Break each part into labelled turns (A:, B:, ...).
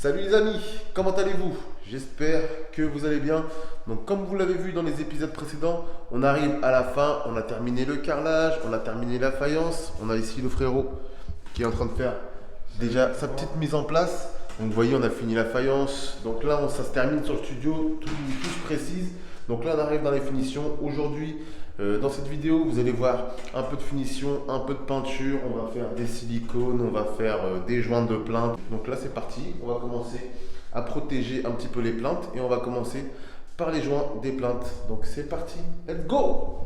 A: Salut les amis, comment allez-vous? J'espère que vous allez bien. Donc comme vous l'avez vu dans les épisodes précédents, on arrive à la fin, on a terminé le carrelage, on a terminé la faïence. On a ici le frérot qui est en train de faire déjà sa petite mise en place. Donc vous voyez, on a fini la faïence. Donc là, ça se termine sur le studio, tout se précise. Donc là, on arrive dans les finitions. Aujourd'hui, dans cette vidéo, vous allez voir un peu de finition, un peu de peinture. On va faire des silicones, on va faire des joints de plainte. Donc là, c'est parti. On va commencer à protéger un petit peu les plaintes et on va commencer par les joints des plaintes. Donc c'est parti, let's go!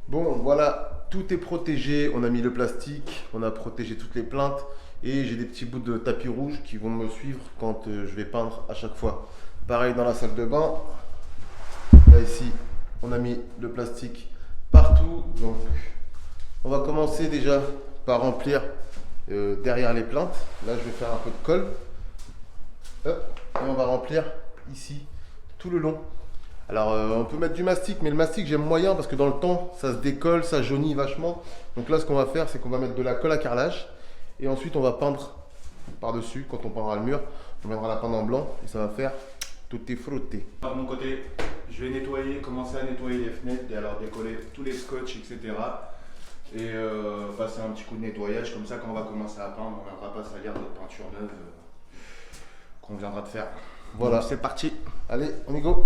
A: Bon, voilà, tout est protégé. On a mis le plastique, on a protégé toutes les plaintes et j'ai des petits bouts de tapis rouge qui vont me suivre quand je vais peindre à chaque fois. Pareil dans la salle de bain. Là, ici, on a mis le plastique partout. Donc, on va commencer déjà par remplir derrière les plaintes. Là, je vais faire un peu de colle. Hop, et on va remplir ici tout le long. Alors on peut mettre du mastic, mais le mastic j'aime moyen parce que dans le temps ça se décolle, ça jaunit vachement. Donc là ce qu'on va faire, c'est qu'on va mettre de la colle à carrelage et ensuite on va peindre par dessus. Quand on peindra le mur, on viendra la peindre en blanc et ça va faire tout est frotté.
B: De mon côté, je vais nettoyer, commencer à nettoyer les fenêtres et alors décoller tous les scotch, etc. Et passer un petit coup de nettoyage, comme ça quand on va commencer à peindre, on ne viendra pas salir notre peinture neuve qu'on viendra de faire.
A: Voilà,
B: c'est parti.
A: Allez, on y go.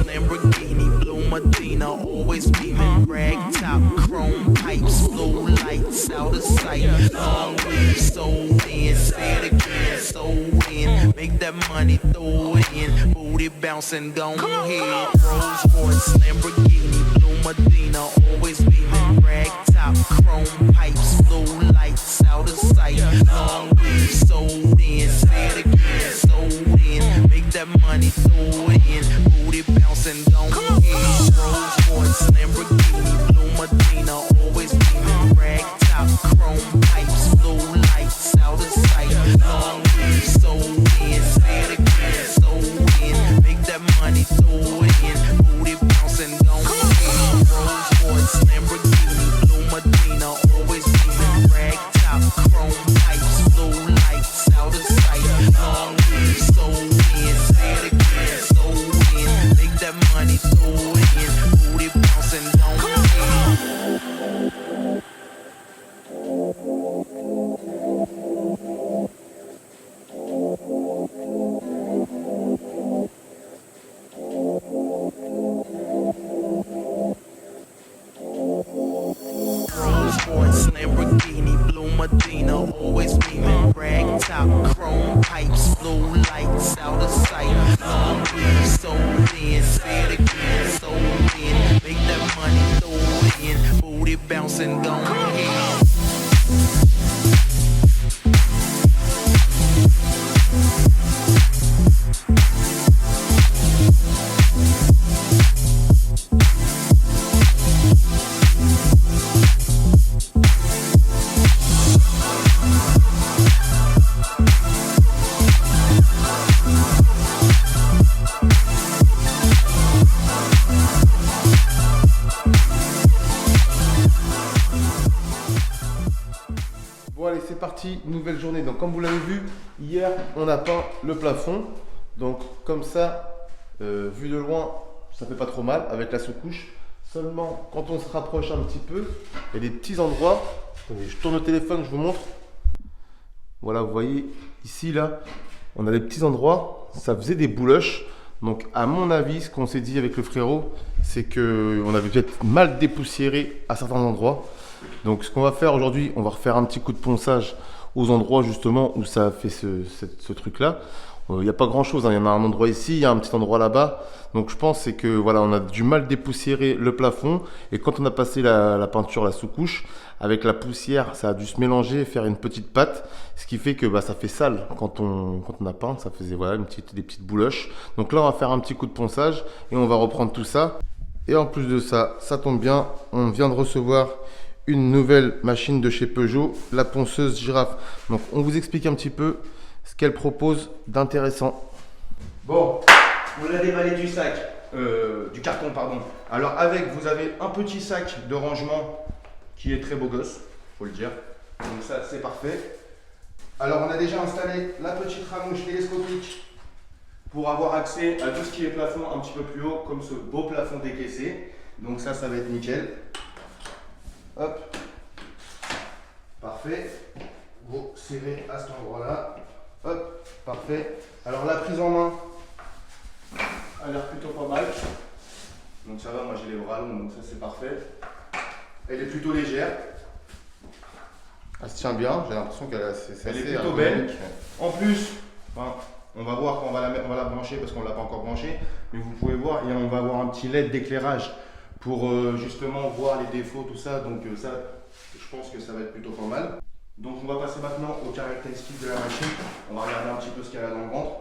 C: Lamborghini, blue Medina, always beaming, rag top, chrome pipes, blue lights out of sight, long weed, sold in, say it again, sold in, make that money, throw it in, booty bouncing, go ahead, Rolls Royce, Lamborghini, blue Medina, always beaming, rag top, chrome pipes, blue lights out of sight, long weed, sold in, say it again, sold in, make that money, throw it in, booty bouncing, go ahead, Rolls Royce, Lamborghini, blue Medina, always beaming, rag top, chrome pipes, blue lights out of sight, long weed, sold in, say it again, sold in, make that money, throw it in, booty bouncing, go ahead, Rolls Royce. bouncing, don't hit.
A: Bon allez, c'est parti, nouvelle journée. Donc comme vous l'avez vu, hier on a peint le plafond. Donc comme ça, vu de loin, ça fait pas trop mal avec la sous-couche. Seulement quand on se rapproche un petit peu, il y a des petits endroits. Attendez, je tourne le téléphone, je vous montre. Voilà, vous voyez ici là, on a des petits endroits, ça faisait des bouloches. Donc à mon avis, ce qu'on s'est dit avec le frérot, c'est qu'on avait peut-être mal dépoussiéré à certains endroits. Donc ce qu'on va faire aujourd'hui, on va refaire un petit coup de ponçage aux endroits justement où ça a fait ce truc-là. Il n'y a pas grand-chose, hein. Il y en a un endroit ici, il y a un petit endroit là-bas. Donc je pense c'est que voilà, on a du mal dépoussiérer le plafond. Et quand on a passé la peinture, la sous-couche, avec la poussière, ça a dû se mélanger, faire une petite pâte. Ce qui fait que bah, ça fait sale quand on a peint. Ça faisait voilà, des petites bouloches. Donc là, on va faire un petit coup de ponçage et on va reprendre tout ça. Et en plus de ça, ça tombe bien, on vient de recevoir une nouvelle machine de chez Peugeot, la ponceuse Girafe. Donc on vous explique un petit peu ce qu'elle propose d'intéressant.
B: Bon, on l'a déballé du sac, du carton pardon. Alors avec, vous avez un petit sac de rangement qui est très beau gosse, faut le dire. Donc ça c'est parfait. Alors on a déjà installé la petite ramouche télescopique pour avoir accès à tout ce qui est plafond un petit peu plus haut, comme ce beau plafond décaissé. Donc ça va être nickel. Hop, parfait. Vous serrez à cet endroit-là. Hop, parfait. Alors la prise en main a l'air plutôt pas mal. Donc ça va, moi j'ai les bras longs, donc ça c'est parfait. Elle est plutôt légère.
A: Elle se tient bien, j'ai l'impression qu'elle
B: Elle est plutôt belle. En plus, enfin, on va voir quand on va la brancher parce qu'on ne l'a pas encore branchée. Mais vous pouvez voir, on va avoir un petit LED d'éclairage pour justement voir les défauts, tout ça. Donc ça, je pense que ça va être plutôt pas mal. Donc on va passer maintenant aux caractéristiques de la machine. On va regarder un petit peu ce qu'elle a dans le ventre.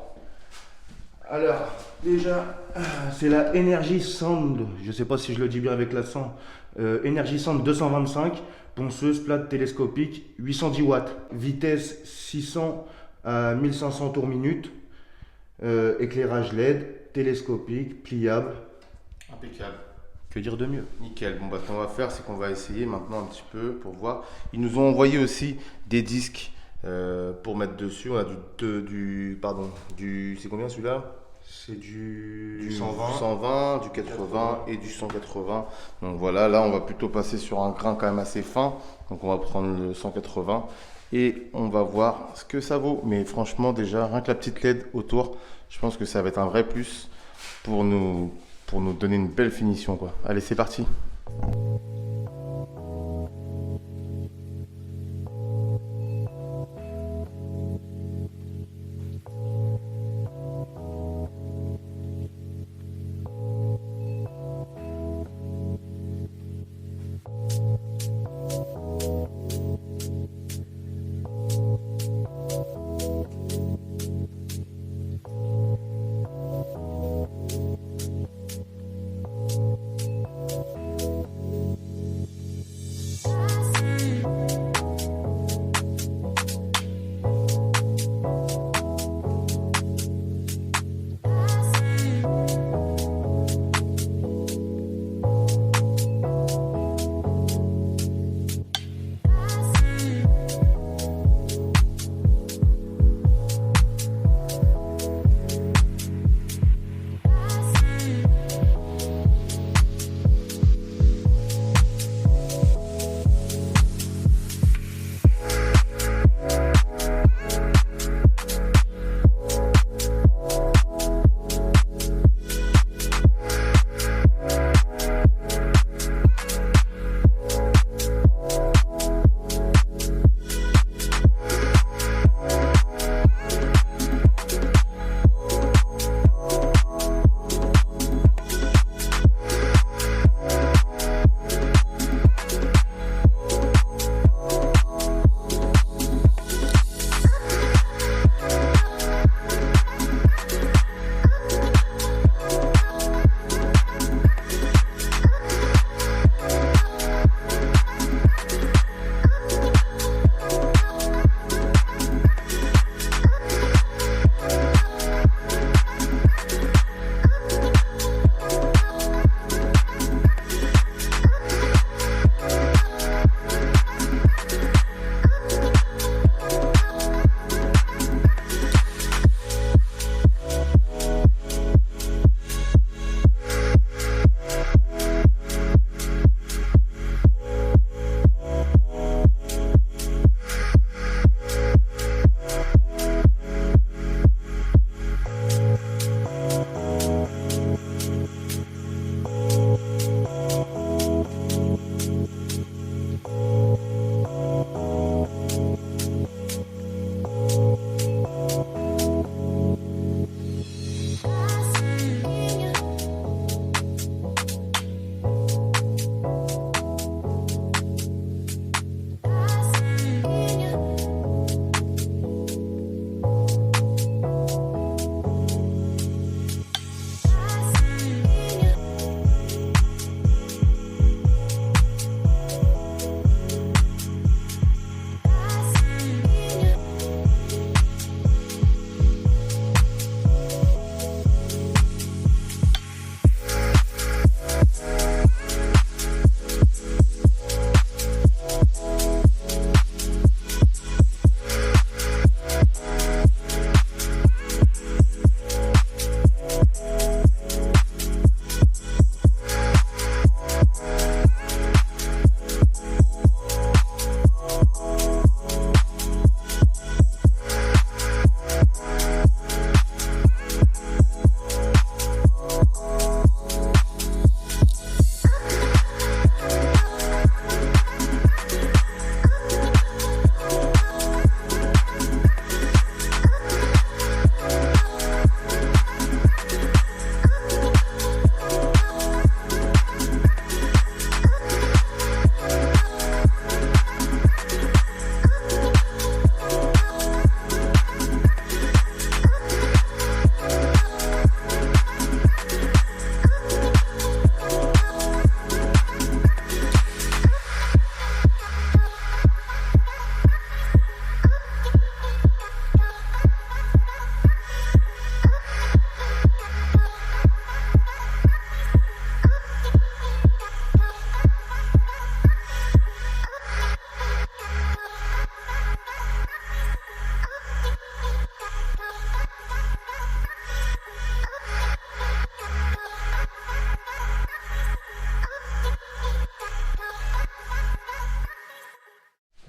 B: Alors, déjà, c'est la Energy Sound, je ne sais pas si je le dis bien avec l'accent, Energy Sound 225, ponceuse plate télescopique, 810 watts, vitesse 600 à 1500 tours minute, éclairage LED, télescopique, pliable.
A: Impeccable.
B: Que dire de mieux?
A: Nickel. Bon, bah, ce qu'on va faire, c'est qu'on va essayer maintenant un petit peu pour voir. Ils nous ont envoyé aussi des disques pour mettre dessus. On a c'est combien celui-là?
B: C'est du 120.
A: 120, du 80 et du 180. Donc voilà, là on va plutôt passer sur un grain quand même assez fin. Donc on va prendre le 180 et on va voir ce que ça vaut. Mais franchement déjà, rien que la petite LED autour, je pense que ça va être un vrai plus pour nous donner une belle finition, quoi. Allez, c'est parti.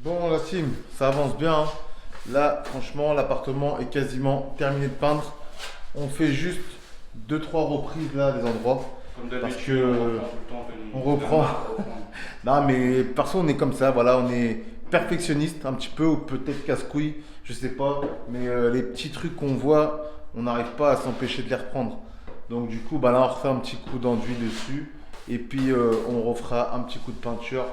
A: Bon la team, ça avance bien. Hein. Là, franchement, l'appartement est quasiment terminé de peindre. On fait juste 2-3 reprises là des endroits.
B: Comme
A: Parce
B: d'habitude,
A: que
B: on reprend tout le temps.
A: on reprend. Non mais perso on est comme ça, voilà, on est perfectionniste un petit peu ou peut-être casse-couille, je sais pas. Mais les petits trucs qu'on voit, on n'arrive pas à s'empêcher de les reprendre. Donc du coup, bah là on refait un petit coup d'enduit dessus. Et puis on refera un petit coup de peinture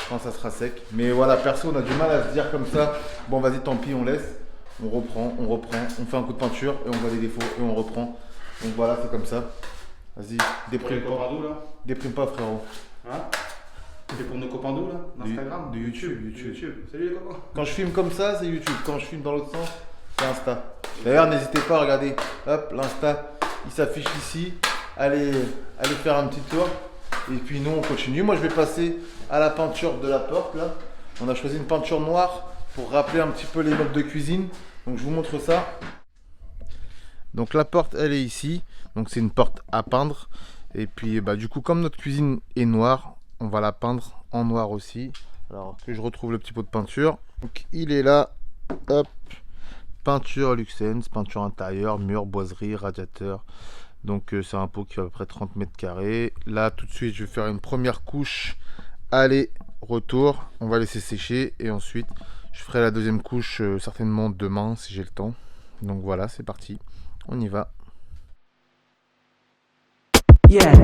A: quand ça sera sec. Mais voilà, perso on a du mal à se dire comme ça, bon vas-y tant pis on laisse. On reprend, on fait un coup de peinture et on voit les défauts et on reprend. Donc voilà, c'est comme ça. Vas-y, déprime
B: Pour les
A: pas.
B: copains d'où, là
A: Déprime pas frérot.
B: Hein? C'est pour nos copains d'où, là? D'Instagram?
A: De YouTube.
B: Salut les copains.
A: Quand je filme comme ça, c'est YouTube. Quand je filme dans l'autre sens, c'est Insta. D'ailleurs, n'hésitez pas à regarder. Hop, l'Insta, il s'affiche ici. Allez faire un petit tour. Et puis nous, on continue. Moi, je vais passer à la peinture de la porte, là. On a choisi une peinture noire pour rappeler un petit peu les meubles de cuisine. Donc, je vous montre ça. Donc, la porte, elle est ici. Donc, c'est une porte à peindre. Et puis, bah, du coup, comme notre cuisine est noire, on va la peindre en noir aussi. Alors que je retrouve le petit pot de peinture. Donc il est là. Hop. Peinture Luxens, peinture intérieure, mur, boiserie, radiateur. Donc c'est un pot qui fait à peu près 30 mètres carrés. Là tout de suite je vais faire une première couche. Aller, retour. On va laisser sécher. Et ensuite je ferai la deuxième couche certainement demain si j'ai le temps. Donc voilà, c'est parti. On y va.
C: Yeah.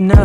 C: No.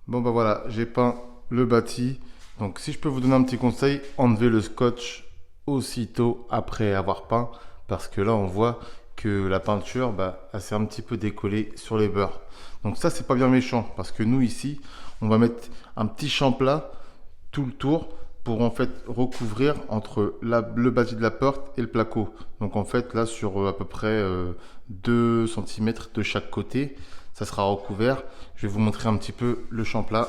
A: Bon bah voilà, j'ai peint le bâti. Donc si je peux vous donner un petit conseil, enlevez le scotch aussitôt après avoir peint. Parce que là on voit que la peinture, bah, elle s'est un petit peu décollée sur les bords. Donc ça c'est pas bien méchant. Parce que nous ici, on va mettre un petit champ plat tout le tour pour en fait recouvrir entre le bâti de la porte et le placo. Donc en fait là sur à peu près 2 cm de chaque côté, ça sera recouvert. Je vais vous montrer un petit peu le champ plat.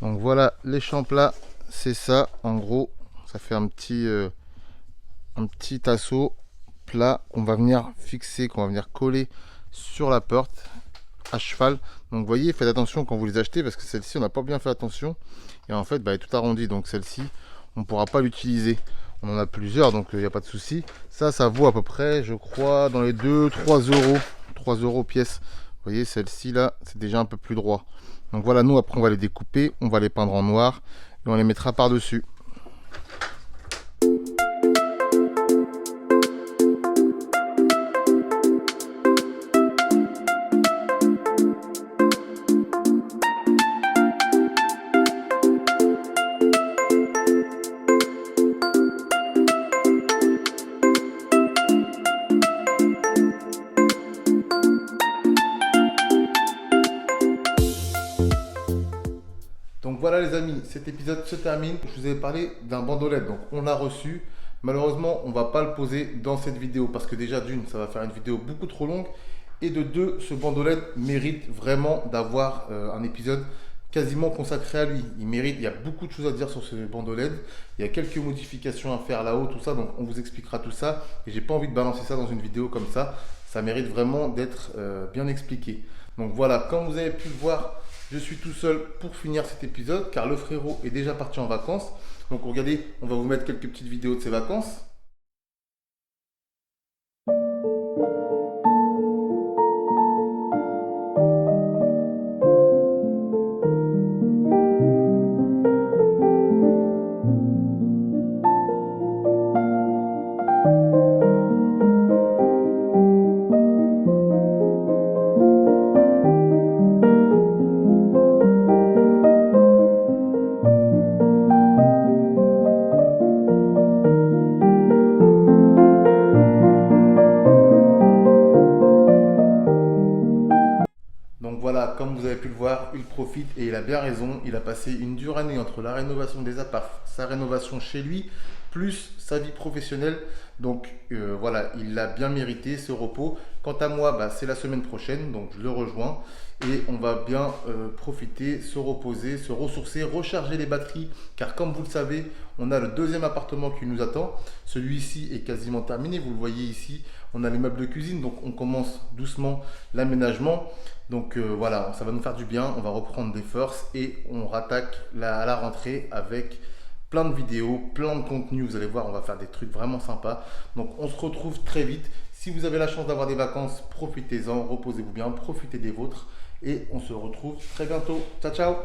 A: Donc voilà les champs plats, c'est ça en gros. Ça fait un petit tasseau plat qu'on va venir fixer, qu'on va venir coller sur la porte à cheval. Donc vous voyez, faites attention quand vous les achetez parce que celle-ci on n'a pas bien fait attention et en fait bah, elle est tout arrondie. Donc celle-ci on ne pourra pas l'utiliser. On en a plusieurs donc il n'y a pas de souci. Ça vaut à peu près je crois dans les 2-3 euros. 3 euros pièce. Vous voyez celle-ci là c'est déjà un peu plus droit. Donc voilà, nous après on va les découper, on va les peindre en noir et on les mettra par dessus. Donc voilà les amis, cet épisode se termine. Je vous avais parlé d'un bandeau LED, donc on l'a reçu. Malheureusement, on ne va pas le poser dans cette vidéo parce que déjà d'une, ça va faire une vidéo beaucoup trop longue. Et de deux, ce bandeau LED mérite vraiment d'avoir un épisode quasiment consacré à lui. Il y a beaucoup de choses à dire sur ce bandeau LED. Il y a quelques modifications à faire là-haut, tout ça. Donc on vous expliquera tout ça. Et j'ai pas envie de balancer ça dans une vidéo comme ça. Ça mérite vraiment d'être bien expliqué. Donc voilà, comme vous avez pu le voir, je suis tout seul pour finir cet épisode car le frérot est déjà parti en vacances. Donc regardez, on va vous mettre quelques petites vidéos de ses vacances. Donc voilà, comme vous avez pu le voir, il profite et il a bien raison. Il a passé une dure année entre la rénovation des apparts, sa rénovation chez lui, plus sa vie professionnelle. Donc voilà, il l'a bien mérité ce repos. Quant à moi, bah, c'est la semaine prochaine, donc je le rejoins. Et on va bien profiter, se reposer, se ressourcer, recharger les batteries. Car comme vous le savez, on a le deuxième appartement qui nous attend. Celui-ci est quasiment terminé, vous le voyez ici. On a les meubles de cuisine, donc on commence doucement l'aménagement. Donc voilà, ça va nous faire du bien, on va reprendre des forces et on rattaque à la rentrée avec plein de vidéos, plein de contenu. Vous allez voir, on va faire des trucs vraiment sympas. Donc on se retrouve très vite. Si vous avez la chance d'avoir des vacances, profitez-en, reposez-vous bien, profitez des vôtres et on se retrouve très bientôt. Ciao, ciao!